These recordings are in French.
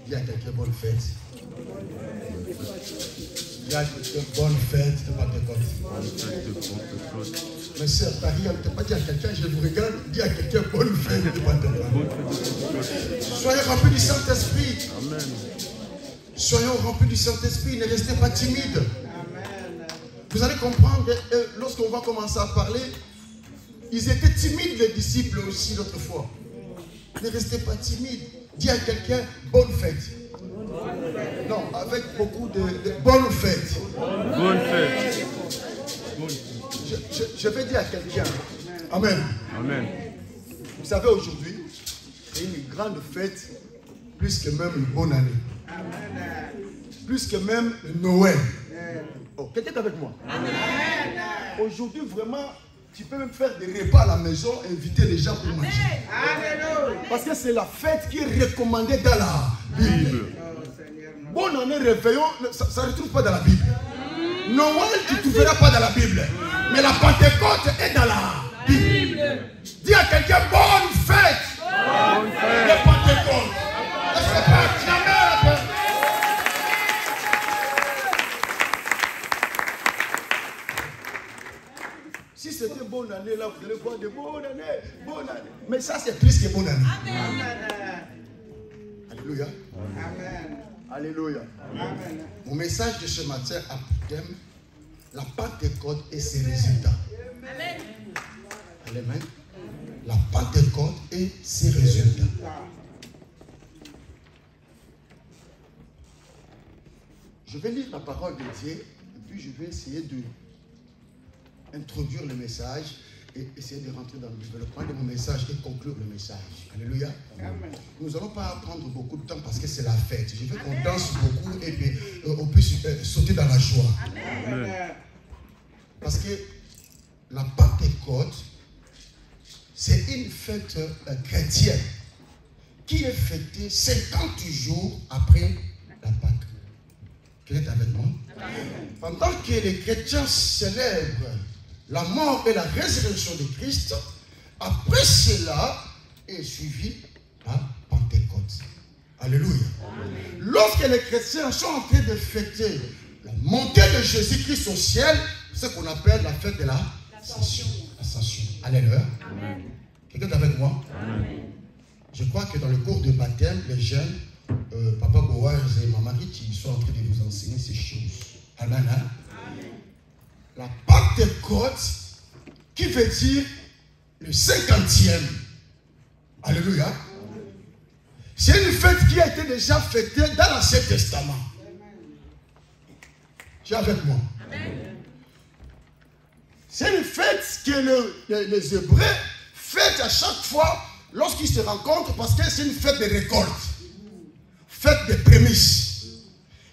Dis à quelqu'un bonne fête. Dis à quelqu'un bonne fête de Pentecôte. Mais sœur, t'as rien, tu n'as pas dit à quelqu'un, je vous regarde, dis à quelqu'un bonne fête de Pentecôte. Soyez remplis du Saint-Esprit. Amen. Soyons remplis du Saint-Esprit, ne restez pas timides. Vous allez comprendre, lorsqu'on va commencer à parler, ils étaient timides les disciples aussi l'autre fois. Ne restez pas timides. Dis à quelqu'un bonne fête. Non, avec beaucoup de bonne fête. Bonne fête. Je vais dire à quelqu'un. Amen. Amen. Vous savez, aujourd'hui, c'est une grande fête, plus que même une bonne année. Plus que même Noël. Oh, quelqu'un est avec moi? Aujourd'hui, vraiment, tu peux même faire des repas à la maison et inviter les gens pour manger. Parce que c'est la fête qui est recommandée dans la Bible. Bonne année, réveillon, ça ne retrouve pas dans la Bible. Noël, tu ne trouveras pas dans la Bible. Mais la Pentecôte est dans la Bible. Dis à quelqu'un, bonne fête. Bonne fête. De Pentecôte. Est-ce pas acclamer la paix? Si c'était bonne année, là, vous allez voir de bonnes années, bonne année. Mais ça, c'est plus que bonne année. Amen. Alléluia. Amen. Alléluia. Amen. Mon message de ce matin a pour thème la Pentecôte et ses résultats. Amen. Amen. La Pentecôte et ses résultats. Je vais lire la parole de Dieu et puis je vais essayer de introduire le message et essayer de rentrer dans le développement de mon message et conclure le message. Alléluia. Amen. Nous n'allons pas prendre beaucoup de temps parce que c'est la fête. Je veux qu'on danse beaucoup et puis on puisse sauter dans la joie. Amen. Parce que la Pentecôte, c'est une fête chrétienne qui est fêtée 50 jours après la Pâque. Quelqu'un est avec moi? Amen. Pendant que les chrétiens célèbrent la mort et la résurrection de Christ, après cela est suivi par Pentecôte. Alléluia. Amen. Lorsque les chrétiens sont en train de fêter la montée de Jésus-Christ au ciel, c'est ce qu'on appelle la fête de l'Ascension. Alléluia. Amen. Quelqu'un est avec moi? Amen. Je crois que dans le cours de baptême, les jeunes, Papa Boaz et Maman Rich, ils sont en train de vous enseigner ces choses. Amen. Amen. La Pentecôte, qui veut dire le 50e. Alléluia. C'est une fête qui a été déjà fêtée dans l'Ancien Testament. Tu es avec moi? Amen. C'est une fête que les Hébreux fêtent à chaque fois lorsqu'ils se rencontrent parce que c'est une fête de récolte. Fête de prémices.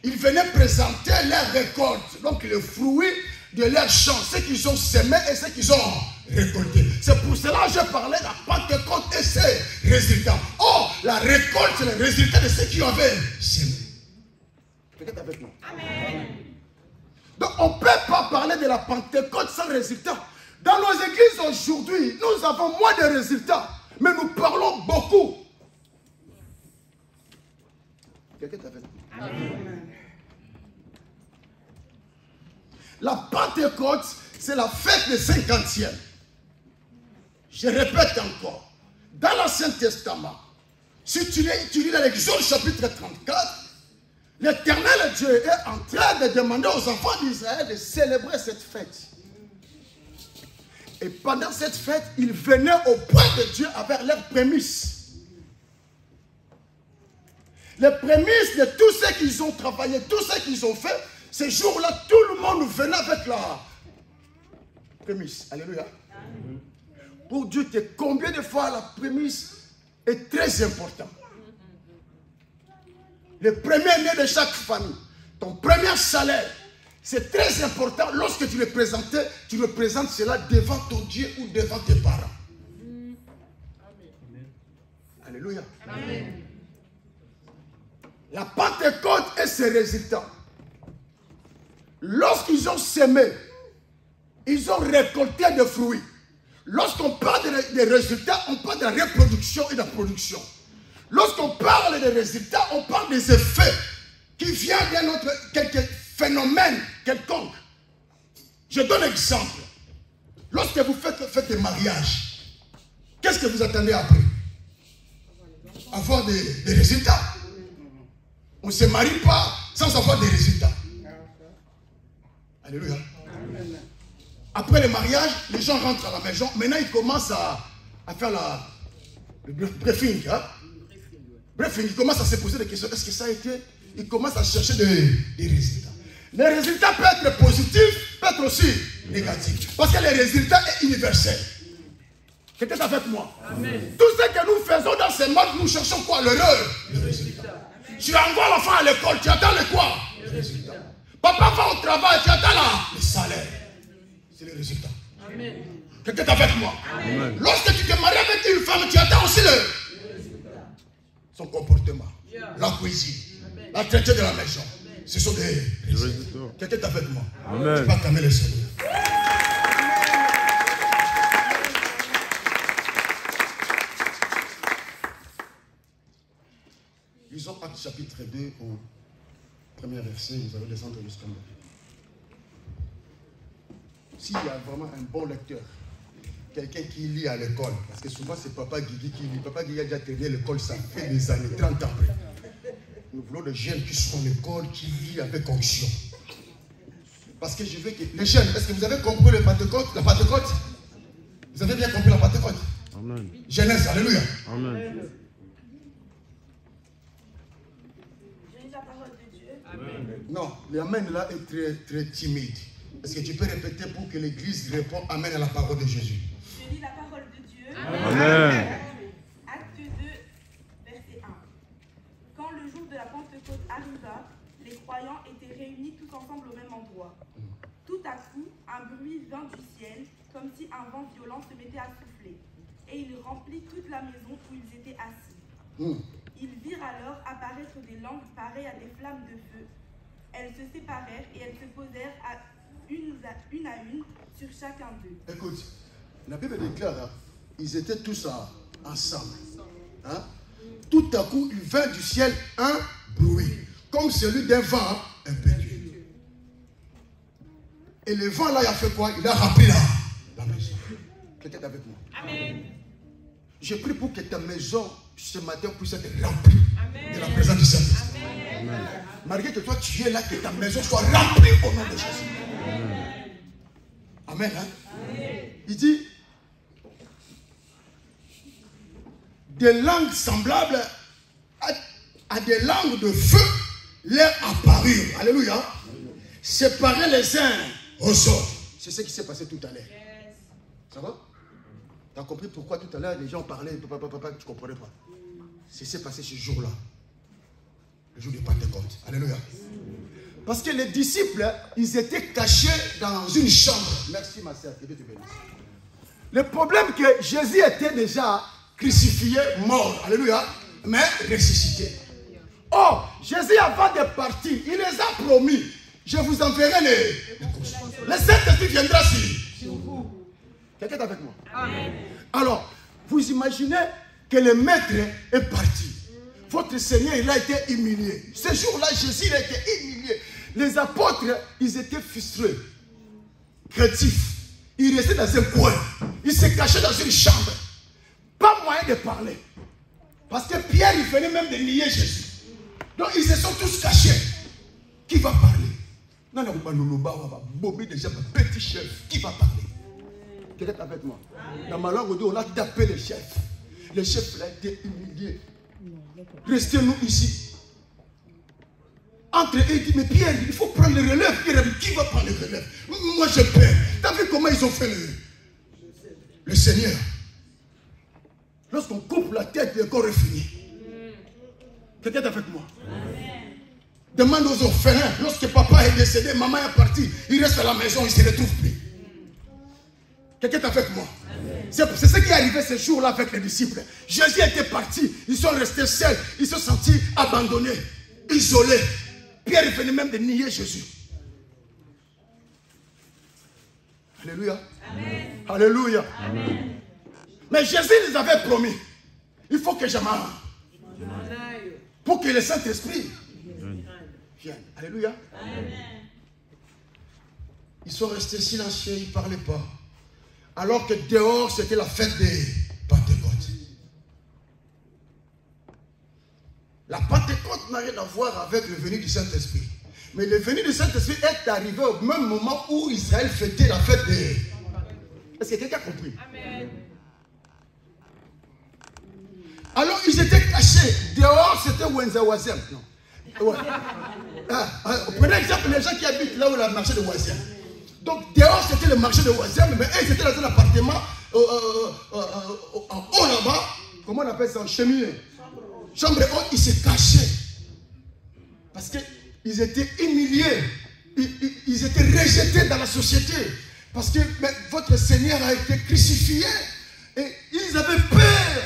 Ils venaient présenter leur récolte, donc le fruit de leur champ, ce qu'ils ont semé et ce qu'ils ont récolté. C'est pour cela que je parlais de la Pentecôte et ses résultats. Oh, la récolte, c'est le résultat de ceux qui avaient semé. Peut-être avec moi. Amen. Donc on ne peut pas parler de la Pentecôte sans résultat. Dans nos églises aujourd'hui, nous avons moins de résultats, mais nous parlons beaucoup. Quelqu'un est avec nous? Amen. La Pentecôte, c'est la fête des 50e. Je répète encore. Dans l'Ancien Testament, si tu lis dans l'Exode chapitre 34, l'Éternel Dieu est en train de demander aux enfants d'Israël de célébrer cette fête. Et pendant cette fête, ils venaient au point de Dieu avec leurs prémices. Les prémices de tout ce qu'ils ont travaillé, tout ce qu'ils ont fait, ces jours-là, tout le monde venait avec la prémisse. Alléluia. Amen. Pour Dieu, combien de fois la prémisse est très importante. Le premier né de chaque famille, ton premier salaire, c'est très important. Lorsque tu le présentais, tu représentes cela devant ton Dieu ou devant tes parents. Amen. Alléluia. Amen. La Pentecôte et ses résultats. Lorsqu'ils ont semé, ils ont récolté des fruits. Lorsqu'on parle des résultats, on parle de la reproduction et de la production. Lorsqu'on parle parle des résultats, on parle des effets qui viennent d'un autre, quelque phénomène quelconque. Je donne un exemple. Lorsque vous faites des mariages, qu'est-ce que vous attendez après? Avoir des résultats. On ne se marie pas sans avoir des résultats. Alléluia. Après le mariage, les gens rentrent à la maison. Maintenant, ils commencent à faire le briefing. Hein? Briefing, ils commencent à se poser des questions. Est-ce que ça a été? Ils commencent à chercher des résultats. Les résultats peuvent être positifs, peuvent être aussi négatifs. Parce que les résultats sont universels. Quelqu'un avec moi? Amen. Tout ce que nous faisons dans ce monde, nous cherchons quoi? Le résultat. Tu envoies l'enfant à l'école, tu attends le quoi? Le résultat. Papa va au travail, tu attends là le salaire. C'est le résultat. Amen. Quelqu'un avec moi? Amen. Lorsque tu te maries avec une femme, tu attends aussi le résultat. Son comportement, la cuisine, la traité de la maison. Ce sont des résultats. Quelqu'un avec moi? Amen. Tu vas calmer le Seigneur. Lisons Actes chapitre 2 au premier verset, nous allons descendre jusqu'à là. S'il y a vraiment un bon lecteur, quelqu'un qui lit à l'école, parce que souvent c'est Papa Guigui qui lit. Papa Guigui a déjà terminé l'école, ça fait des années, 30 ans après. Nous voulons des jeunes qui sont à l'école, qui lisent avec onction. Parce que je veux que... Les jeunes, est-ce que vous avez compris la Pentecôte? Vous avez bien compris la Pentecôte? Amen. Genèse, alléluia. Amen. Non, l'amen là est très, très timide. Est-ce que tu peux répéter pour que l'Église réponde amen à la parole de Jésus? Je lis la parole de Dieu. Amen. Acte 2, verset 1. Quand le jour de la Pentecôte arriva, les croyants étaient réunis tous ensemble au même endroit. Tout à coup, un bruit vint du ciel, comme si un vent violent se mettait à souffler. Et il remplit toute la maison où ils étaient assis. Ils virent alors apparaître des langues pareilles à des flammes de feu. Elles se séparèrent et elles se posèrent une à une sur chacun d'eux. Écoute, la Bible déclare, hein, ils étaient tous ensemble. Hein? Tout à coup, il vint du ciel un bruit, comme celui d'un vent impétueux. Et le vent là, il a fait quoi? Il a rempli la maison. Quelqu'un est avec moi? Amen. Je prie pour que ta maison ce matin puisse être remplie de la présence du Saint-Esprit. Malgré que toi tu es là, que ta maison soit remplie au nom de Jésus. Amen. Hein? Amen. Il dit des langues semblables à des langues de feu leur apparurent. Alléluia. Séparés les uns aux autres. C'est ce qui s'est passé tout à l'heure. Ça va? Tu as compris pourquoi tout à l'heure les gens parlaient, papa, tu ne comprenais pas. C'est ce qui s'est passé ce jour-là. Le jour de Pentecôte. Alléluia. Parce que les disciples, ils étaient cachés dans une chambre. Merci ma sœur, que Dieu te bénisse. Le problème que Jésus était déjà crucifié, mort. Alléluia. Mais ressuscité. Oh, Jésus avant de partir, il les a promis. Je vous enverrai le Saint-Esprit viendra sur vous. Quelqu'un est avec moi? Amen. Alors, vous imaginez que le maître est parti. Votre Seigneur, il a été humilié. Ce jour-là, Jésus, il a été humilié. Les apôtres, ils étaient frustrés, créatifs. Ils restaient dans un coin. Ils se cachaient dans une chambre. Pas moyen de parler. Parce que Pierre, il venait même de nier Jésus. Donc, ils se sont tous cachés. Qui va parler? Non, Bobby déjà, petit chef. Qui va parler? Quelqu'un est avec moi? Dans ma langue, on a tapé les chefs. Le chef a été humilié. Restez-nous ici. Entre eux, il dit, mais Pierre, il faut prendre le relève. Pierre, qui va prendre le relève? Moi, j'ai peur. T'as vu comment ils ont fait le Seigneur? Lorsqu'on coupe la tête, le corps est fini. Quelqu'un est avec moi? Demande aux orphelins, lorsque papa est décédé, maman est partie, il reste à la maison, il ne se retrouve plus. Quelqu'un est avec moi? C'est ce qui est arrivé ce jour-là avec les disciples. Jésus était parti, ils sont restés seuls, ils se sont sentis abandonnés, isolés. Pierre venait même de nier Jésus. Alléluia. Amen. Alléluia. Amen. Mais Jésus les avait promis, il faut que je m'en Pour que le Saint-Esprit vienne. Alléluia. Ils sont restés silencieux, ils ne parlaient pas. Alors que dehors, c'était la fête des Pentecôtes. La Pentecôte n'a rien à voir avec le venu du Saint-Esprit. Mais le venu du Saint-Esprit est arrivé au même moment où Israël fêtait la fête des... Est-ce que quelqu'un a compris? Amen. Alors, ils étaient cachés. Dehors, c'était Wenzawazem. Non. Ouais. Prenez exemple les gens qui habitent là où il y a le marché de Wazem. Donc, dehors, c'était le marché de Wazem, mais eux, ils étaient dans un appartement en haut là-bas. Comment on appelle ça? En cheminée. Chambre haute, ils se cachaient. Parce qu'ils étaient humiliés. Ils étaient rejetés dans la société. Parce que votre Seigneur a été crucifié. Et ils avaient peur.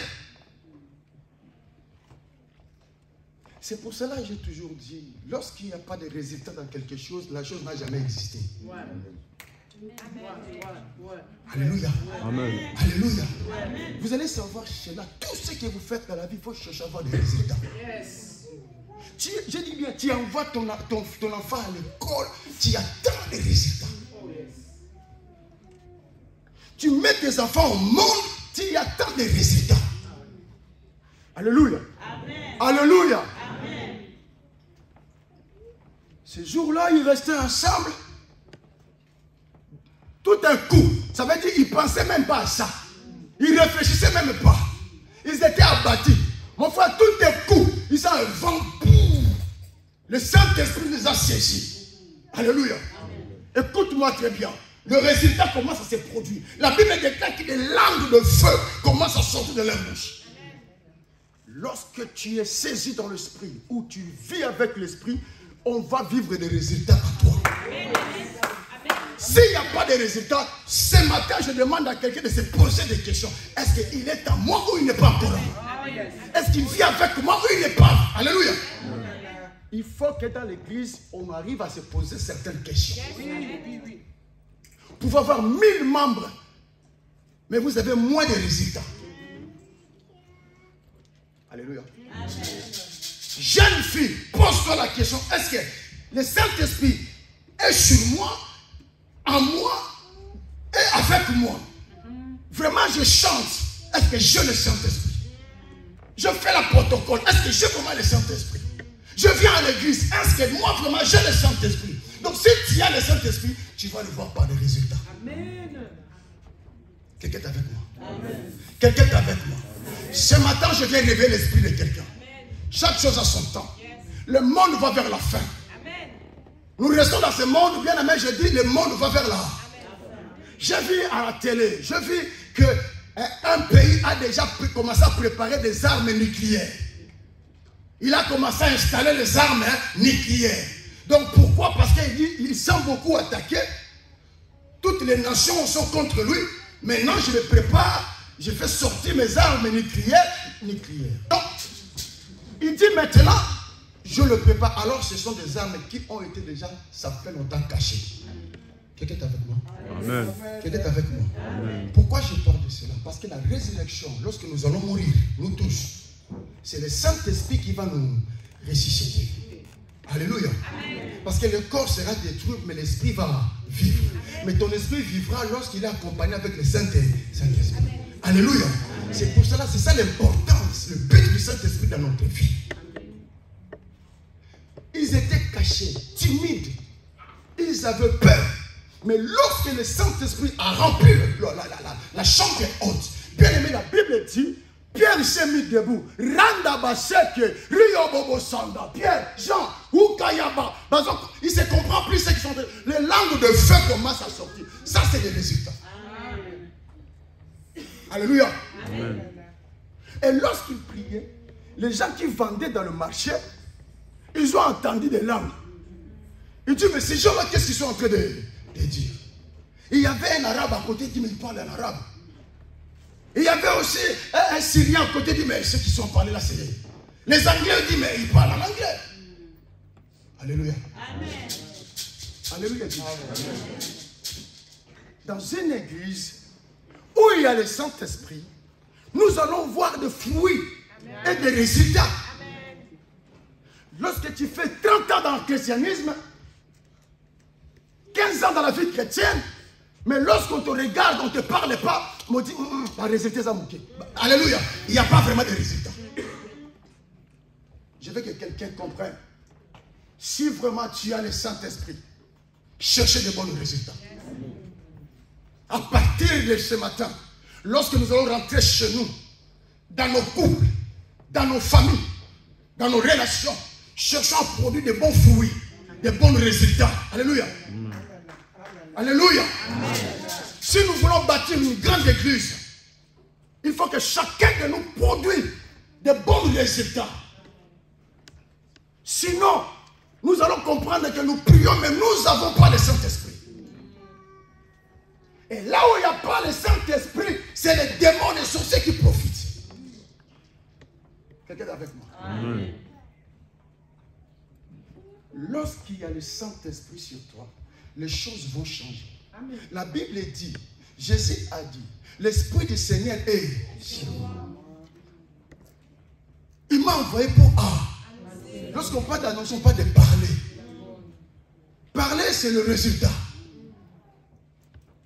C'est pour cela que j'ai toujours dit, lorsqu'il n'y a pas de résultat dans quelque chose, la chose n'a jamais existé. Ouais. Alléluia. Amen. Alléluia. Amen. Vous allez savoir, Sheila, tout ce que vous faites dans la vie, il faut chercher à avoir des résultats. Yes. Je dis bien, tu envoies ton enfant à l'école, tu attends des résultats. Oh, yes. Tu mets tes enfants au monde, tu attends des résultats. Alléluia. Amen. Alléluia. Amen. Ce jour-là, ils restaient ensemble. Tout un coup, ça veut dire qu'ils ne pensaient même pas à ça. Ils ne réfléchissaient même pas. Ils étaient abattus. Mon frère, tout un coup, ils ont un vent. Le Saint-Esprit les a saisis. Alléluia. Écoute-moi très bien. Le résultat commence à se produire. La Bible déclare que des langues de feu commencent à sortir de leur bouche. Lorsque tu es saisi dans l'esprit, ou tu vis avec l'esprit, on va vivre des résultats à toi. S'il n'y a pas de résultats, ce matin, je demande à quelqu'un de se poser des questions. Est-ce qu'il est à moi ou il n'est pas encore à moi? Est-ce qu'il vit avec moi ou il n'est pas? Alléluia. Il faut que dans l'église, on arrive à se poser certaines questions. Vous pouvez avoir 1000 membres, mais vous avez moins de résultats. Alléluia. Jeune fille, pose-toi la question, est-ce que le Saint-Esprit est sur moi, en moi et avec moi? Vraiment, je chante. Est-ce que j'ai le Saint-Esprit? Je fais la protocole. Est-ce que j'ai vraiment le Saint-Esprit? Je viens à l'église. Est-ce que moi, vraiment, j'ai le Saint-Esprit? Donc, si tu as le Saint-Esprit, tu vas le voir par les résultats. Amen. Quelqu'un est avec moi. Amen. Quelqu'un est avec moi. Ce matin, je viens réveiller l'esprit de quelqu'un. Chaque chose a son temps. Le monde va vers la fin. Nous restons dans ce monde, bien aimé, je dis, le monde va vers là. J'ai vu à la télé, j'ai vu qu'un pays a déjà commencé à préparer des armes nucléaires. Il a commencé à installer les armes nucléaires. Donc pourquoi? Parce qu'il sent beaucoup attaqué. Toutes les nations sont contre lui. Maintenant, je le prépare. Je fais sortir mes armes nucléaires. Donc, il dit maintenant, je le prépare. Alors, ce sont des armes qui ont été déjà, ça fait longtemps cachées. Quelqu'un est avec moi? Amen. Quelqu'un est avec moi? Amen. Pourquoi je parle de cela? Parce que la résurrection, lorsque nous allons mourir, nous tous, c'est le Saint-Esprit qui va nous ressusciter. Alléluia. Amen. Parce que le corps sera détruit, mais l'esprit va vivre. Amen. Mais ton esprit vivra lorsqu'il est accompagné avec le Saint-Esprit. Alléluia. C'est pour cela, c'est ça l'importance, le but du Saint-Esprit dans notre vie. Ils étaient cachés, timides. Ils avaient peur. Mais lorsque le Saint-Esprit a rempli la chambre haute, bien aimé, la Bible dit, Pierre s'est mis debout. Randa Baseke, Rio Bobo Sanda, Pierre, Jean, Oukayaba. Il ne se comprend plus ce qui sont. Les langues de feu commencent à sortir. Ça, c'est les résultats. Amen. Alléluia. Amen. Et lorsqu'il priait, les gens qui vendaient dans le marché, ils ont entendu des langues. Ils disent, mais ces gens-là, qu'est-ce qu'ils sont en train de dire? Il y avait un arabe à côté, il dit, mais il parle en arabe. Il y avait aussi un Syrien à côté, il dit, mais ceux qui sont parlés là, c'est les Anglais, disent, mais ils parlent en anglais. Alléluia. Amen. Alléluia. Amen. Dans une église où il y a le Saint-Esprit, nous allons voir des fruits et des résultats. Lorsque tu fais 30 ans dans le christianisme, 15 ans dans la vie chrétienne, mais lorsqu'on te regarde, on ne te parle pas, on dit, les résultats sont manqués. Alléluia, il n'y a pas vraiment de résultats. Je veux que quelqu'un comprenne. Si vraiment tu as le Saint-Esprit, cherchez de bons résultats. À partir de ce matin, lorsque nous allons rentrer chez nous, dans nos couples, dans nos familles, dans nos relations, cherchons à produire de bons fruits, de bons résultats. Alléluia. Alléluia. Si nous voulons bâtir une grande église, il faut que chacun de nous produise de bons résultats. Sinon, nous allons comprendre que nous prions, mais nous n'avons pas le Saint-Esprit. Et là où il n'y a pas le Saint-Esprit, c'est les démons, les sorciers qui profitent. Quelqu'un est avec moi? Amen. Lorsqu'il y a le Saint-Esprit sur toi, les choses vont changer. Amen. La Bible dit, Jésus a dit, l'Esprit du Seigneur est sur moi. Il m'a envoyé pour lorsqu'on parle d'annoncer, on parle de parler. Parler, c'est le résultat.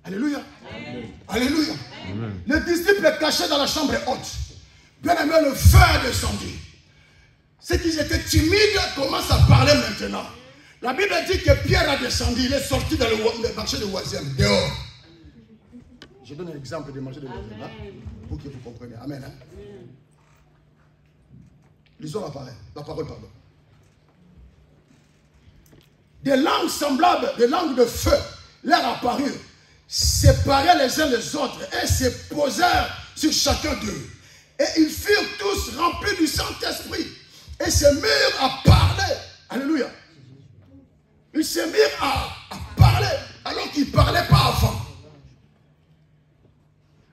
Alléluia. Amen. Alléluia. Amen. Le disciple est caché dans la chambre haute. Bien aimé, le feu a descendu. Ceux qui étaient timides commencent à parler maintenant. La Bible dit que Pierre a descendu. Il est sorti dans le marché de Oisième, dehors. Je donne un exemple du marché de Oisième, hein, pour que vous compreniez. Amen. Hein? Lisons la parole, pardon. Des langues semblables, des langues de feu, leur apparurent, séparèrent les uns les autres et se posèrent sur chacun d'eux. Et ils furent tous remplis du Saint-Esprit et se mirent à parler. Alléluia. Ils se mirent à parler alors qu'ils ne parlaient pas avant.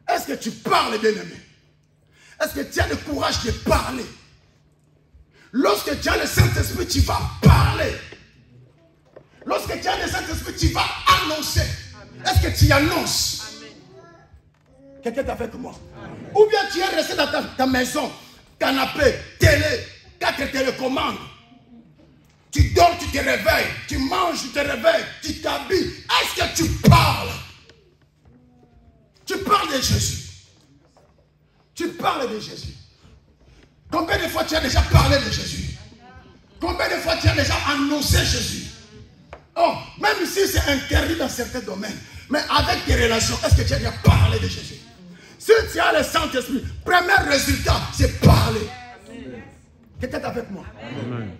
Est-ce que tu parles, bien-aimé? Est-ce que tu as le courage de parler? Lorsque tu as le Saint-Esprit, tu vas parler. Lorsque tu as le Saint-Esprit, tu vas annoncer. Est-ce que tu annonces? Quelqu'un est avec moi? Amen. Ou bien tu es resté dans ta maison, canapé, télé, 4 télécommandes. Tu dors, tu te réveilles. Tu manges, tu te réveilles. Tu t'habilles. Est-ce que tu parles? Tu parles de Jésus. Tu parles de Jésus. Combien de fois tu as déjà parlé de Jésus? Combien de fois tu as déjà annoncé Jésus? Oh, même si c'est interdit dans certains domaines, mais avec tes relations, est-ce que tu as déjà parlé de Jésus? Si tu as le Saint-Esprit, premier résultat, c'est parler. Quelqu'un est avec moi? Amen.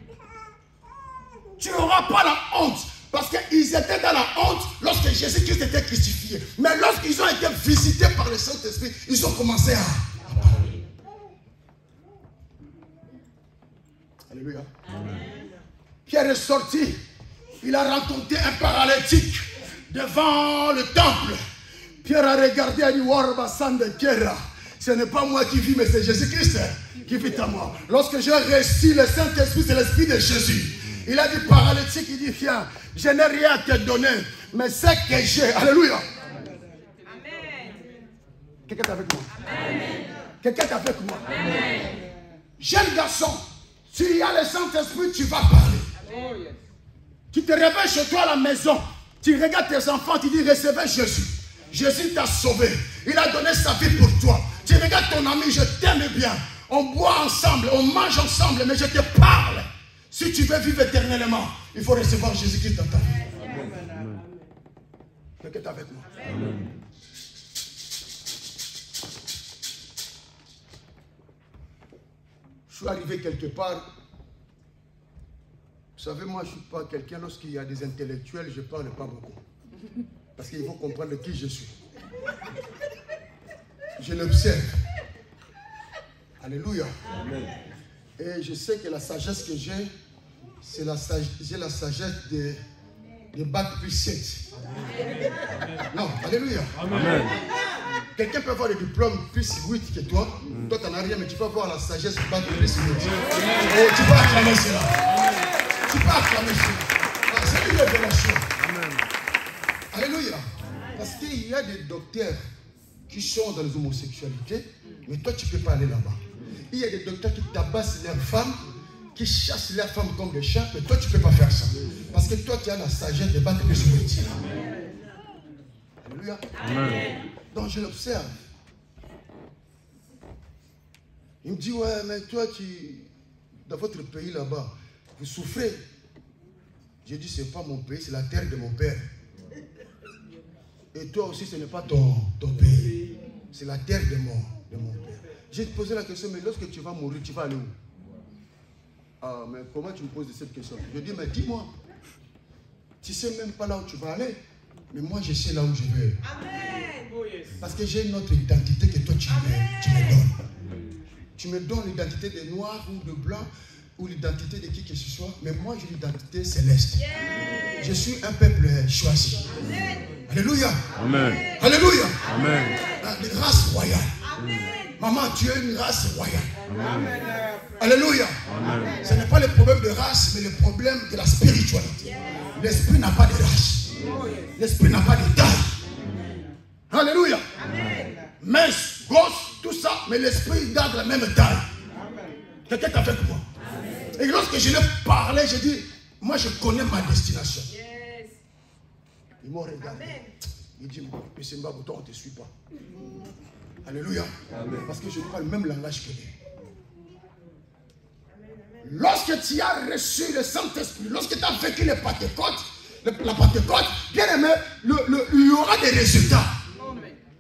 Tu n'auras pas la honte, parce qu'ils étaient dans la honte lorsque Jésus-Christ était crucifié. Mais lorsqu'ils ont été visités par le Saint-Esprit, ils ont commencé à parler. Alléluia. Amen. Pierre est sorti. Il a rencontré un paralytique devant le temple. Pierre a regardé et a dit, Warba Sande Kera, ce n'est pas moi qui vis, mais c'est Jésus-Christ qui vit en moi. Lorsque j'ai reçu le Saint-Esprit, c'est l'Esprit de Jésus. Il a dit, paralytique, il dit, viens, je n'ai rien à te donner, mais ce que j'ai. Alléluia. Amen. Quelqu'un est avec moi? Amen. Quelqu'un est avec moi? Amen. Jeune garçon, s'il y a le Saint-Esprit, tu vas parler. Amen. Tu te réveilles chez toi à la maison, tu regardes tes enfants, tu dis, recevez Jésus. Jésus t'a sauvé. Il a donné sa vie pour toi. Tu regardes ton ami, je t'aime bien. On boit ensemble, on mange ensemble, mais je te parle. Si tu veux vivre éternellement, il faut recevoir Jésus-Christ dans ta vie. Quelqu'un est avec moi? Amen. Je suis arrivé quelque part. Vous savez, moi, je ne suis pas quelqu'un, lorsqu'il y a des intellectuels, je ne parle pas beaucoup. Parce qu'il faut comprendre qui je suis. Je l'observe. Alléluia. Amen. Et je sais que la sagesse que j'ai, c'est la sagesse de bac plus 7. Non, alléluia. Amen. Quelqu'un peut avoir le diplôme plus 8 que toi. Toi, tu n'en as rien, mais tu peux avoir la sagesse du bac plus 8. Et tu peux acclamer cela. Tu peux acclamer cela. C'est une révélation. Alléluia. Parce qu'il y a des docteurs qui sont dans les homosexualités, mais toi, tu ne peux pas aller là-bas. Il y a des docteurs qui tabassent leurs femmes, qui chassent leurs femmes comme des chats, mais toi tu ne peux pas faire ça. Parce que toi tu as la sagesse de battre les soumis. Alléluia. Amen. Donc je l'observe. Il me dit, ouais, mais toi, dans votre pays là-bas, vous souffrez. J'ai dit, ce n'est pas mon pays, c'est la terre de mon père. Et toi aussi, ce n'est pas ton pays. C'est la terre de mon père. J'ai posé la question, mais lorsque tu vas mourir, tu vas aller où? Ah, mais comment tu me poses cette question? Je dis, mais dis-moi. Tu ne sais même pas là où tu vas aller. Mais moi, je sais là où je vais. Amen. Parce que j'ai une autre identité que toi, tu me donnes. Tu me donnes l'identité des noirs ou de blancs ou l'identité de qui que ce soit. Mais moi, j'ai l'identité céleste. Yeah. Je suis un peuple choisi. Amen. Alléluia. Amen. Alléluia. Amen. Une race royale. Amen. Maman, tu es une race royale. Amen. Alléluia. Amen. Ce n'est pas le problème de race, mais le problème de la spiritualité. Yeah. L'esprit n'a pas de race. L'esprit n'a pas de taille. Alléluia. Amen. Mince, grosse, tout ça, mais l'esprit garde la même taille. Quelqu'un est avec moi. Amen. Et lorsque je lui ai parlé, j'ai dit, moi je connais ma destination. Yes. Ils m'ont regardé. Amen. Il dit, mais c'est Mbabou, toi on ne te suit pas. Alléluia. Amen. Parce que je parle le même langage que lui. Lorsque tu as reçu le Saint-Esprit, lorsque tu as vécu la Pentecôte, bien aimé, il y aura des résultats.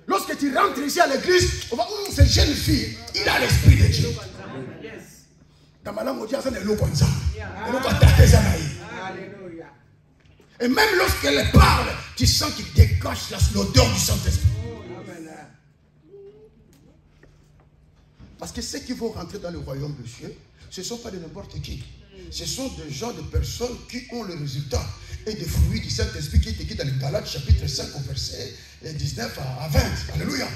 Lorsque tu rentres ici à l'église, on va, cette jeune fille, il a l'esprit de Dieu. Dans ma langue, on dit, et même lorsqu'elle parle, tu sens qu'il dégage l'odeur du Saint-Esprit. Parce que ceux qui vont rentrer dans le royaume de Dieu, ce ne sont pas de n'importe qui. Ce sont des gens, des personnes qui ont le résultat et des fruits du Saint-Esprit qui est écrit dans les Galates chapitre 5 au verset 19 à 20. Alléluia.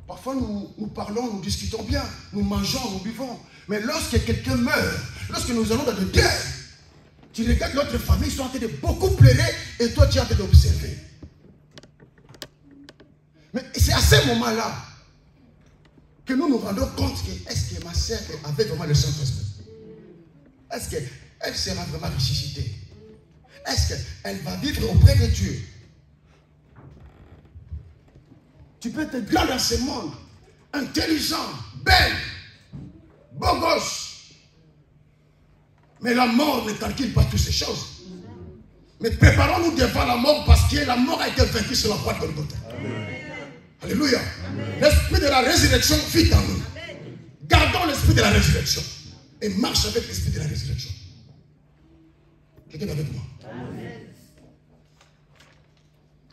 Parfois nous parlons, nous discutons bien, nous mangeons, nous buvons. Mais lorsque quelqu'un meurt, lorsque nous allons dans le deuil, tu regardes notre famille, ils sont en train de beaucoup pleurer et toi tu es en train d'observer. Mais c'est à ce moment-là que nous nous rendons compte que est-ce que ma sœur avait vraiment le Saint-Esprit? Est-ce qu'elle sera vraiment ressuscitée? Est-ce qu'elle va vivre auprès de Dieu? Tu peux être grand dans ce monde, intelligent, belle, beau gosse. Mais la mort ne calcule pas toutes ces choses. Mais préparons-nous devant la mort parce que la mort a été vaincue sur la croix de Golgotha. Alléluia. L'esprit de la résurrection vit en nous. Gardons l'esprit de la résurrection et marche avec l'esprit de la résurrection. Quelqu'un est avec moi? Amen.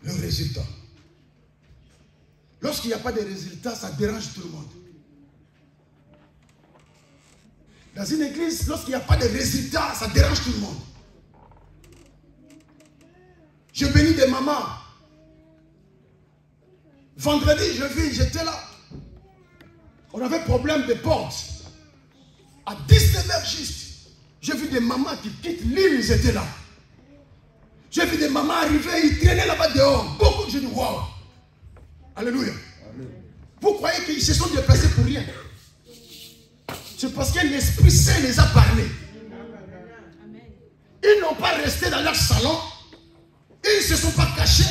Le résultat. Lorsqu'il n'y a pas de résultat, ça dérange tout le monde. Dans une église, lorsqu'il n'y a pas de résultat, ça dérange tout le monde. Je bénis des mamans. Vendredi, j'étais là. On avait problème de porte. À 19h juste, j'ai vu des mamans qui quittent l'île, ils étaient là. J'ai vu des mamans arriver, ils traînaient là-bas dehors. Beaucoup, j'ai dit, wow. Alléluia. Amen. Vous croyez qu'ils se sont déplacés pour rien? C'est parce que l'Esprit Saint les a parlé. Ils n'ont pas resté dans leur salon. Ils ne se sont pas cachés.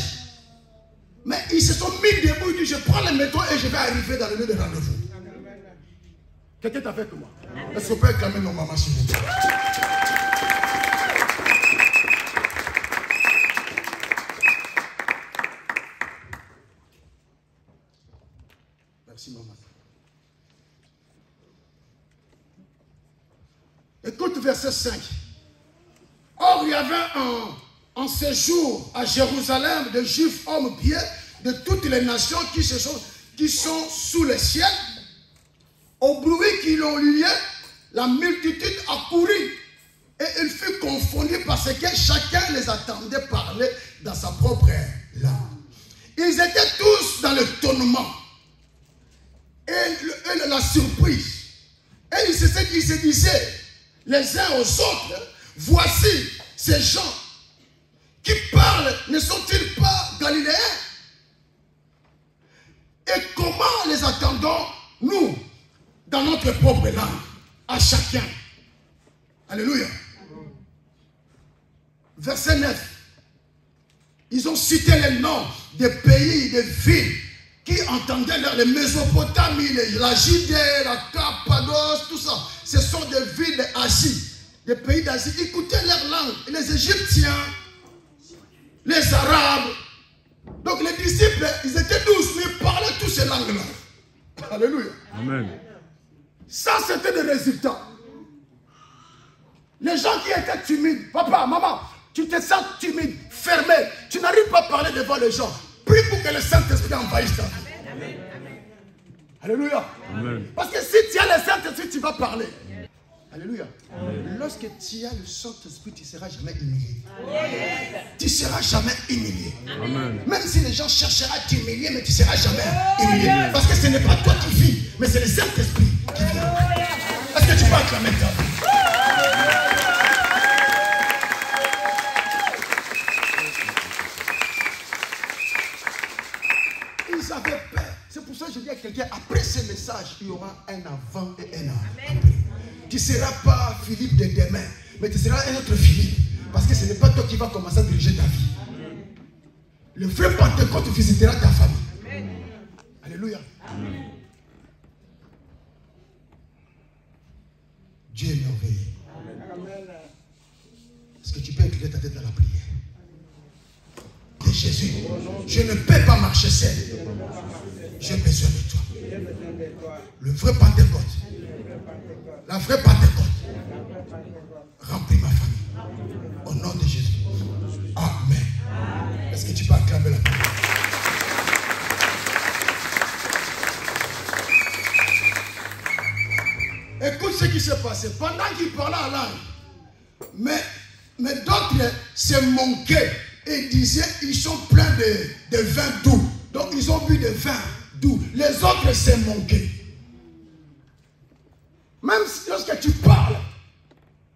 Mais ils se sont mis debout. Ils disent, je prends le métro et je vais arriver dans le lieu de rendez-vous. Quelqu'un est avec moi? Est-ce qu'on peut acclamer nos mamans s'il vous plaît? Merci maman. Écoute verset 5. Or il y avait un séjour à Jérusalem de Juifs hommes pieux de toutes les nations qui sont sous le ciel. Au bruit qu'ils ont lié, la multitude accourut et il fut confondu parce que chacun les attendait parler dans sa propre langue. Ils étaient tous dans l'étonnement et la surprise. Et ils se disaient les uns aux autres, voici ces gens qui parlent, ne sont-ils pas galiléens? Et comment les attendons, nous, dans notre propre langue, à chacun? Alléluia. Verset 9. Ils ont cité les noms des pays, des villes qui entendaient les Mésopotamies, la Judée, la Cappadoce, tout ça. Ce sont des villes d'Asie, des pays d'Asie. Écoutez leur langue. Les Égyptiens, les Arabes. Donc les disciples, ils étaient 12, mais ils parlaient tous ces langues-là. Alléluia. Amen. Ça, c'était des résultats. Les gens qui étaient timides, papa, maman, tu te sens timide, fermé, tu n'arrives pas à parler devant les gens. Prie pour que le Saint-Esprit envahisse ta vie. Amen. Alléluia. Amen. Parce que si tu as le Saint-Esprit, tu vas parler. Alléluia. Amen. Lorsque tu as le Saint-Esprit, tu ne seras jamais humilié. Amen. Tu ne seras jamais humilié. Amen. Même si les gens chercheront à t'humilier, mais tu ne seras jamais humilié. Amen. Parce que ce n'est pas toi qui vis, mais c'est le Saint-Esprit qui vit. Est-ce que tu peux acclamer ta vie? Ils avaient peur. C'est pour ça que je dis à quelqu'un, après ce message, il y aura un avant et un après. Tu ne seras pas Philippe de demain, mais tu seras un autre Philippe. Parce que ce n'est pas toi qui vas commencer à diriger ta vie. Le vrai Pentecôte visitera ta famille. Amen. Alléluia. Amen. Dieu est merveilleux. Est-ce que tu peux incliner ta tête dans la prière? De Jésus, je ne peux pas marcher seul. J'ai besoin de toi. Le vrai Pentecôte, la vraie Pentecôte, remplis ma famille. Au nom de Jésus. Amen. Est-ce que tu peux acclamer la prière? Écoute ce qui s'est passé. Pendant qu'il parlait en langue, mais d'autres se moquaient et disaient ils sont pleins de vin doux. Donc ils ont bu de vin doux. Les autres se moquaient. Même lorsque tu parles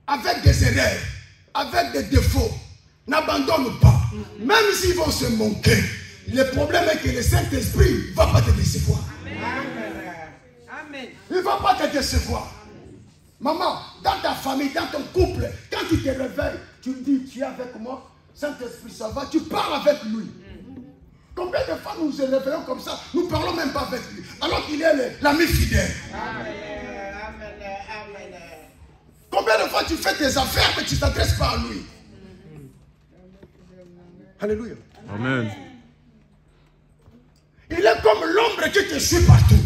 avec des erreurs, avec des défauts, n'abandonne pas. Même s'ils vont se moquer, le problème est que le Saint-Esprit ne va pas te décevoir. Amen. Il ne va pas te décevoir. Maman, dans ta famille, dans ton couple, quand tu te réveilles, tu dis, tu es avec moi, Saint-Esprit, ça va, tu parles avec lui. Combien de fois nous nous réveillons comme ça, nous ne parlons même pas avec lui, alors qu'il est l'ami fidèle. Amen. Combien de fois tu fais tes affaires, mais tu ne t'adresses pas à lui. Alléluia. Amen. Il est comme l'ombre qui te suit partout.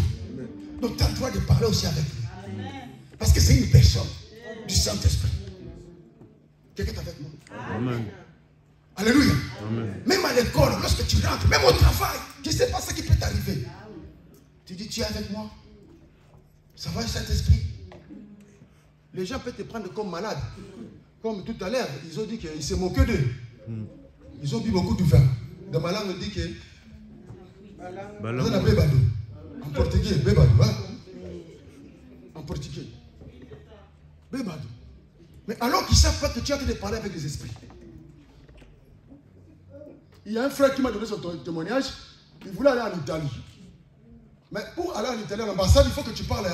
Donc tu as le droit de parler aussi avec lui. Parce que c'est une personne du Saint-Esprit. Quelqu'un est avec moi? Amen. Alléluia. Amen. Même à l'école, lorsque tu rentres, même au travail, tu ne sais pas ce qui peut t'arriver. Tu dis, tu es avec moi? Ça va, Saint-Esprit? Les gens peuvent te prendre comme malade. Comme tout à l'heure, ils ont dit qu'ils se moquaient d'eux. Ils ont bu beaucoup de vin. Dans ma langue, on dit que... On a bébado. En portugais, bébado. Hein? En portugais. Bébado. Mais alors qu'ils ne savent pas que tu as de parler avec les esprits. Il y a un frère qui m'a donné son témoignage. Il voulait aller en Italie. Mais pour aller en Italie, à l'ambassade, il faut que tu parles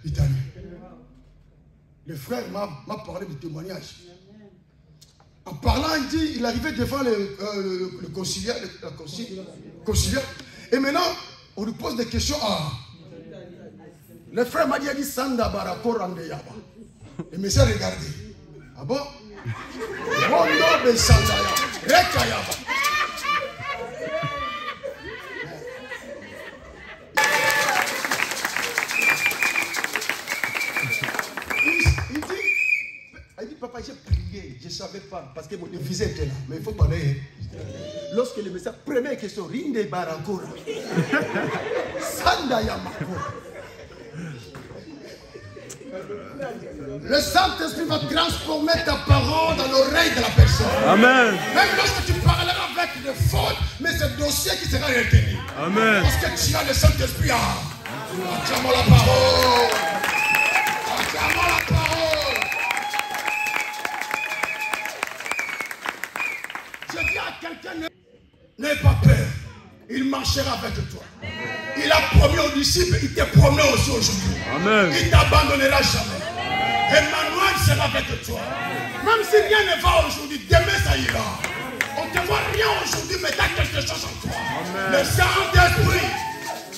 italien. Le frère m'a parlé du témoignage. En parlant, il dit, il arrivait devant le conciliaire, et maintenant, on lui pose des questions. Le frère m'a dit, Sanda Barako Rande Yaba. Le monsieur a regardé. Ah bon? Rondo de Sandaya. Reka Yaba. Il dit, papa, j'ai prié, je ne savais pas, parce que mon visé était là, mais il faut parler. Lorsque le message, première question, Rinde Barakora, Sandaya Makora. Le Saint-Esprit va transformer ta parole dans l'oreille de la personne. Amen. Même lorsque tu parleras avec des fautes, mais c'est le dossier qui sera retenu. Amen. Parce que tu as le Saint-Esprit. Acclamons la parole. Acclamons la parole. Je dis à quelqu'un, n'aie pas peur. Il marchera avec toi. Il a disciple, il te promet aussi aujourd'hui. Amen. Il ne t'abandonnera jamais. Emmanuel sera avec toi. Même si rien ne va aujourd'hui, demain ça ira. On ne te voit rien aujourd'hui, mais tu as quelque chose en toi. Amen. Le Saint-Esprit,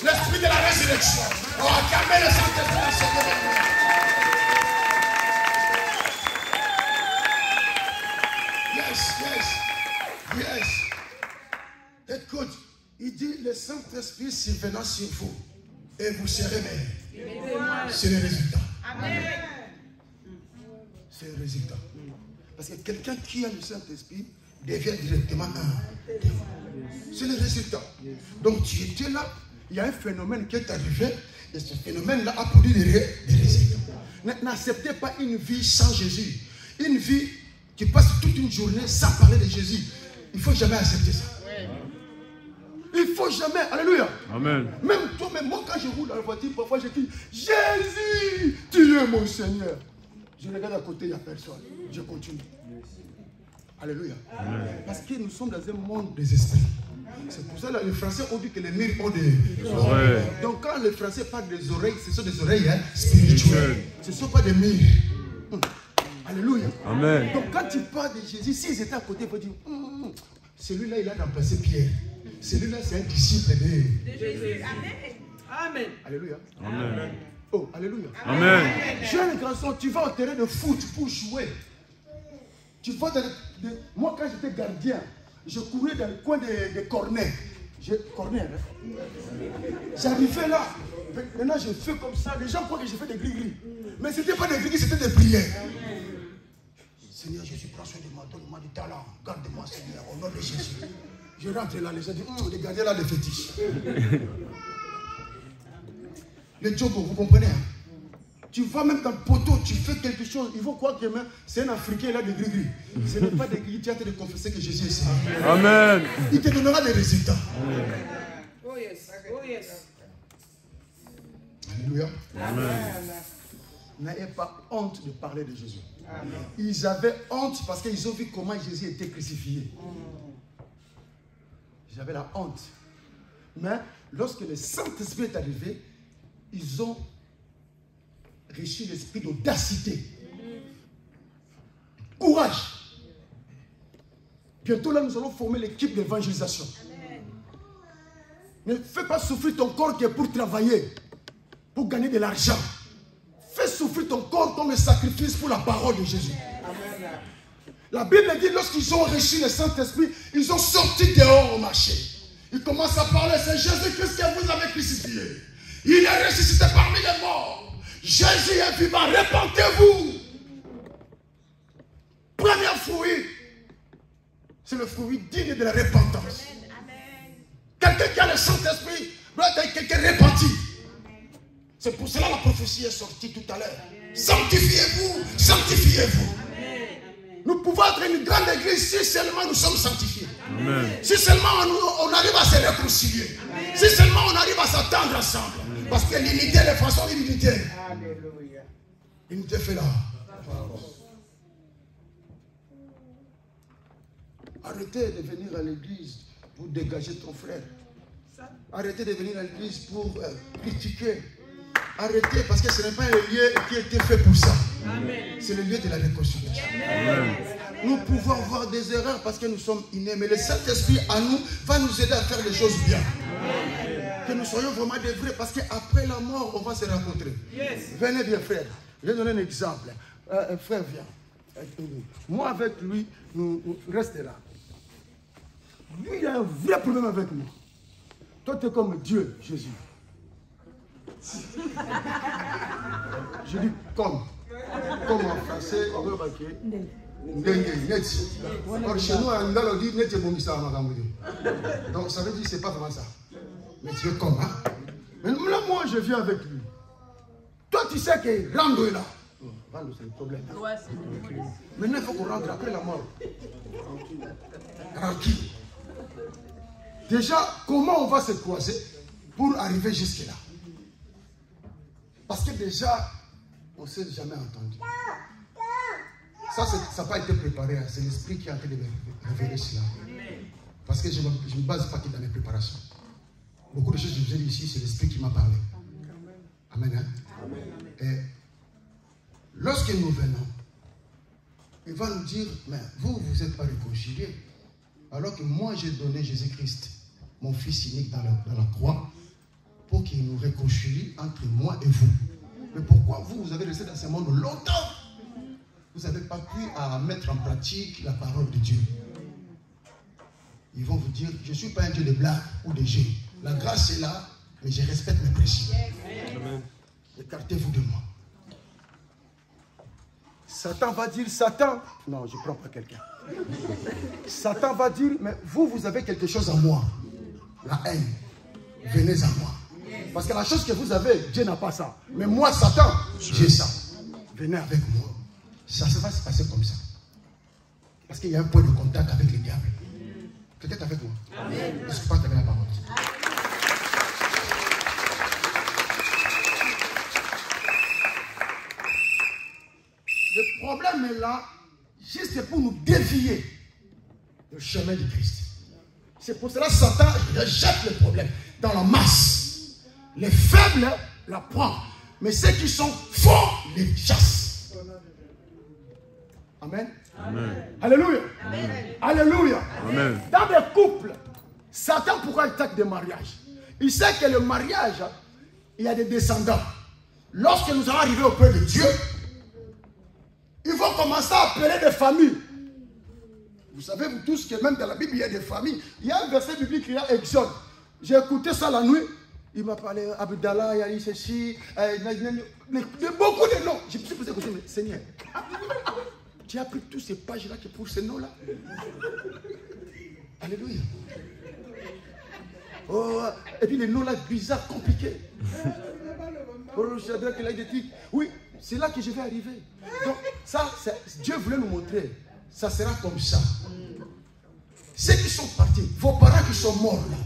l'Esprit de la résurrection. On va acclamer le Saint-Esprit dans ce moment. Yes. Écoute, il dit le Saint-Esprit survenant sur vous et vous serez meilleurs. C'est le résultat. Amen. C'est le résultat. Parce que quelqu'un qui a le Saint-Esprit devient directement un. C'est le résultat. Donc tu étais là, il y a un phénomène qui est arrivé et ce phénomène-là a produit des résultats. N'acceptez pas une vie sans Jésus. Une vie qui passe toute une journée sans parler de Jésus. Il ne faut jamais accepter ça. Il ne faut jamais. Alléluia. Amen. Même toi, même moi, quand je roule dans la voiture, parfois je dis Jésus, tu es mon Seigneur. Je regarde à côté, il n'y a personne. Je continue. Alléluia. Amen. Parce que nous sommes dans un monde des esprits. C'est pour ça que les Français ont dit que les murs ont des oreilles. Donc quand les Français parlent des oreilles, ce sont des oreilles spirituelles. Ce ne sont pas des murs. Alléluia. Amen. Donc quand tu parles de Jésus, s'ils étaient à côté, ils vont dire celui-là, il a remplacé Pierre. Celui-là, c'est un disciple de Jésus. Amen. Amen. Alléluia. Amen. Oh, alléluia. Amen. Jeune garçon, tu vas au terrain de foot pour jouer. Tu vas moi, quand j'étais gardien, je courais dans le coin des corners. Corner, hein? J'arrivais là. Maintenant, je fais comme ça. Les gens croient que je fais des gris-gris. Mais ce n'était pas des gris-gris, c'était des prières. Seigneur Jésus, prends soin de moi, donne-moi du talent. Garde-moi, Seigneur, au nom de Jésus. Je rentre là, les gens disent, les gardiens là, des fétiches. Les Djogo, vous comprenez? Hein? Tu vas même dans le poteau, tu fais quelque chose. Ils vont croire que c'est un Africain, il a des gris-gris. Ce n'est pas des gris-gris, tu as de confesser que Jésus est Seigneur. Amen. Il te donnera des résultats. Amen. Oh yes, oh yes. Alléluia. Amen. N'ayez pas honte de parler de Jésus. Amen. Ils avaient honte parce qu'ils ont vu comment Jésus était crucifié. J'avais la honte. Mais lorsque le Saint-Esprit est arrivé, ils ont reçu l'esprit d'audacité. Courage. Bientôt là, nous allons former l'équipe d'évangélisation. Ne fais pas souffrir ton corps qui est pour travailler, pour gagner de l'argent. Fais souffrir ton corps comme un sacrifice pour la parole de Jésus. Amen. La Bible dit, lorsqu'ils ont reçu le Saint-Esprit, ils ont sorti dehors au marché. Ils commencent à parler, c'est Jésus-Christ que vous avez crucifié. Il est ressuscité parmi les morts. Jésus est vivant, répentez-vous. Premier fruit, c'est le fruit digne de la repentance. Quelqu'un qui a le Saint-Esprit doit être quelqu'un repenti. C'est pour cela que la prophétie est sortie tout à l'heure. Sanctifiez-vous, sanctifiez-vous. Nous pouvons être une grande église si seulement nous sommes sanctifiés. Amen. Si seulement on arrive à se réconcilier. Amen. Si seulement on arrive à s'attendre ensemble. Amen. Parce que l'unité, les façons de l'unité. Alléluia. L'unité fait là. Arrêtez de venir à l'église pour dégager ton frère. Arrêtez de venir à l'église pour critiquer. Arrêtez parce que ce n'est pas un lieu qui a été fait pour ça. C'est le lieu de la réconciliation. Amen. Nous pouvons avoir des erreurs parce que nous sommes innés, mais le Saint-Esprit à nous va nous aider à faire les choses bien. Amen. Que nous soyons vraiment des vrais parce qu'après la mort, on va se rencontrer. Yes. Venez bien, frère. Je vais donner un exemple. Frère, viens. Moi, avec lui, nous restons là. Lui, il a un vrai problème avec nous. Toi, tu es comme Dieu, Jésus. Je dis comme en français, on veut marquer. Or chez nous, en Anglais, on dit net et bomissa. Donc ça veut dire que ce n'est pas vraiment ça. Mais tu es comme, hein? Mais là, moi, je viens avec lui. Toi, tu sais que Rando est là. Rando, c'est le problème. Maintenant, il faut qu'on rentre après la mort. Tranquille. Déjà, comment on va se croiser pour arriver jusque-là? Parce que déjà, on ne s'est jamais entendu. Ça n'a pas été préparé. C'est l'esprit qui est en train de révéler cela. Parce que je ne me base pas que dans mes préparations. Beaucoup de choses que je vous ai dit ici, c'est l'esprit qui m'a parlé. Amen. Hein? Amen. Et lorsque nous venons, il va nous dire, mais vous n'êtes pas réconciliés. Alors que moi, j'ai donné Jésus-Christ, mon Fils unique dans la croix, pour qu'il nous réconcilie entre moi et vous. Mais pourquoi vous avez resté dans ce monde longtemps? Vous n'avez pas pu mettre en pratique la parole de Dieu. Ils vont vous dire, je ne suis pas un Dieu de blagues ou de jeux. La grâce est là, mais je respecte mes principes. Écartez-vous de moi. Satan va dire, Satan, non, je ne prends pas quelqu'un. Satan va dire, mais vous avez quelque chose en moi. La haine. Venez à moi. Parce que la chose que vous avez, Dieu n'a pas ça. Mais moi, Satan, j'ai ça. Venez avec moi. Ça va se passer comme ça. Parce qu'il y a un point de contact avec le diable. Quelqu'un est avec moi? Est-ce que pas avec la parole? Le problème est là, juste pour nous dévier le chemin de Christ. C'est pour cela que Satan rejette le problème dans la masse. Les faibles la prennent, mais ceux qui sont forts les chassent. Amen. Amen. Alléluia. Amen. Alléluia. Amen. Dans des couples, Satan pourquoi il attaque des mariages? Il sait que le mariage, il y a des descendants. Lorsque nous allons arriver auprès de Dieu, ils vont commencer à appeler des familles. Vous savez, vous tous, que même dans la Bible, il y a des familles. Il y a un verset biblique qui est Exode. J'ai écouté ça la nuit. Il m'a parlé, Abdallah, il a dit ceci, beaucoup de noms. Je me suis posé la question, mais Seigneur, tu as pris toutes ces pages-là qui pour ces noms-là. Alléluia. Oh, et puis les noms-là bizarres, compliqués. Oh, Shadrach, il a dit, oui, c'est là que je vais arriver. Donc, ça, Dieu voulait nous montrer. Ça sera comme ça. Ceux qui sont partis, vos parents qui sont morts là,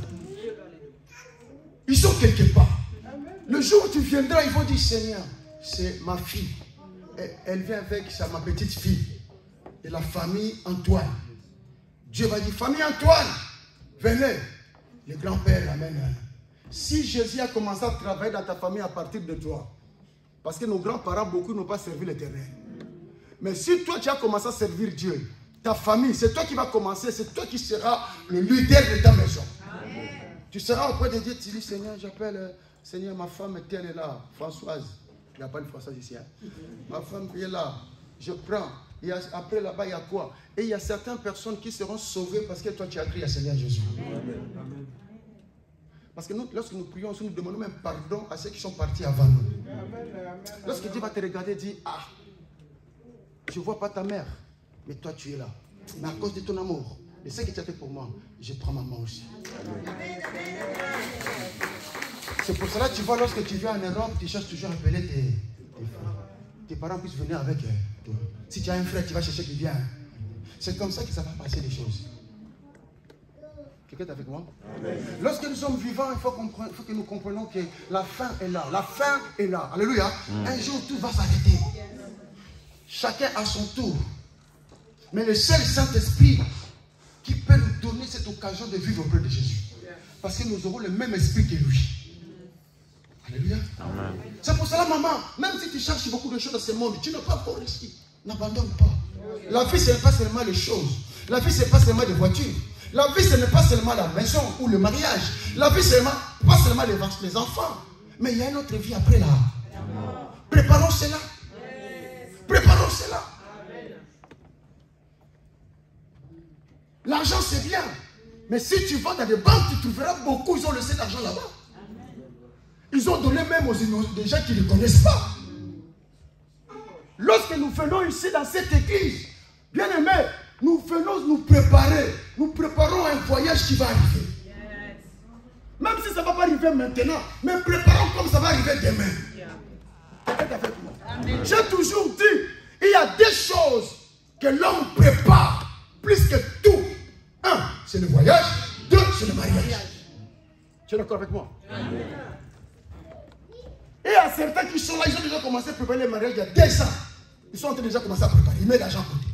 ils sont quelque part. Le jour où tu viendras, ils vont dire, Seigneur, c'est ma fille. Elle vient avec ma petite fille. Et la famille Antoine. Dieu va dire, famille Antoine, venez. Le grand-père amène. Si Jésus a commencé à travailler dans ta famille à partir de toi, parce que nos grands-parents, beaucoup n'ont pas servi l'Éternel. Mais si toi, tu as commencé à servir Dieu, ta famille, c'est toi qui vas commencer, c'est toi qui seras le leader de ta maison. Amen. Tu seras auprès de Dieu, tu dis, Seigneur, j'appelle, Seigneur, ma femme, elle est là, Françoise. Il n'y a pas une Françoise ici. Hein? Ma femme est là, je prends. Et après, là-bas, il y a quoi? Et il y a certaines personnes qui seront sauvées parce que toi, tu as crié à Seigneur Jésus. Amen. Parce que nous, lorsque nous prions, nous demandons même pardon à ceux qui sont partis avant nous. Lorsque Dieu va te regarder et dire, ah, je ne vois pas ta mère, mais toi tu es là. Mais à cause de ton amour, et ce que tu as fait pour moi, je prends maman aussi. C'est pour cela que tu vois, lorsque tu viens en Europe, tu cherches toujours à appeler tes parents puissent venir avec toi. Si tu as un frère, tu vas chercher qui vient. C'est comme ça que ça va passer les choses. Quelqu'un est avec moi? Amen. Lorsque nous sommes vivants, il faut que nous comprenions que la fin est là. La fin est là. Alléluia. Un jour, tout va s'arrêter. Chacun à son tour. Mais le seul Saint-Esprit qui peut nous donner cette occasion de vivre auprès de Jésus. Parce que nous aurons le même esprit que lui. Alléluia. Amen. C'est pour cela, maman, même si tu cherches beaucoup de choses dans ce monde, tu n'as pas encore réussi. N'abandonne pas. La vie, ce n'est pas seulement les choses. La vie, ce n'est pas seulement des voitures. La vie, ce n'est pas seulement la maison ou le mariage. La vie, ce n'est pas seulement les enfants. Mais il y a une autre vie après là. Préparons cela. Préparons cela. L'argent, c'est bien. Mais si tu vas dans des banques, tu trouveras beaucoup. Ils ont laissé l'argent là-bas. Ils ont donné même aux des gens qui ne connaissent pas. Lorsque nous venons ici dans cette église, bien aimé, nous venons nous préparer. Nous préparons un voyage qui va arriver. Yes. Même si ça ne va pas arriver maintenant, mais préparons comme ça va arriver demain. Yeah. J'ai toujours dit, il y a des choses que l'homme prépare plus que tout. Un, c'est le voyage. Deux, c'est le mariage. Tu es d'accord avec moi? Amen. Et il y a certains qui sont là, ils ont déjà commencé à préparer les mariages il y a 2 ans. Ils sont en train de déjà commencer à préparer. Ils mettent l'argent à côté.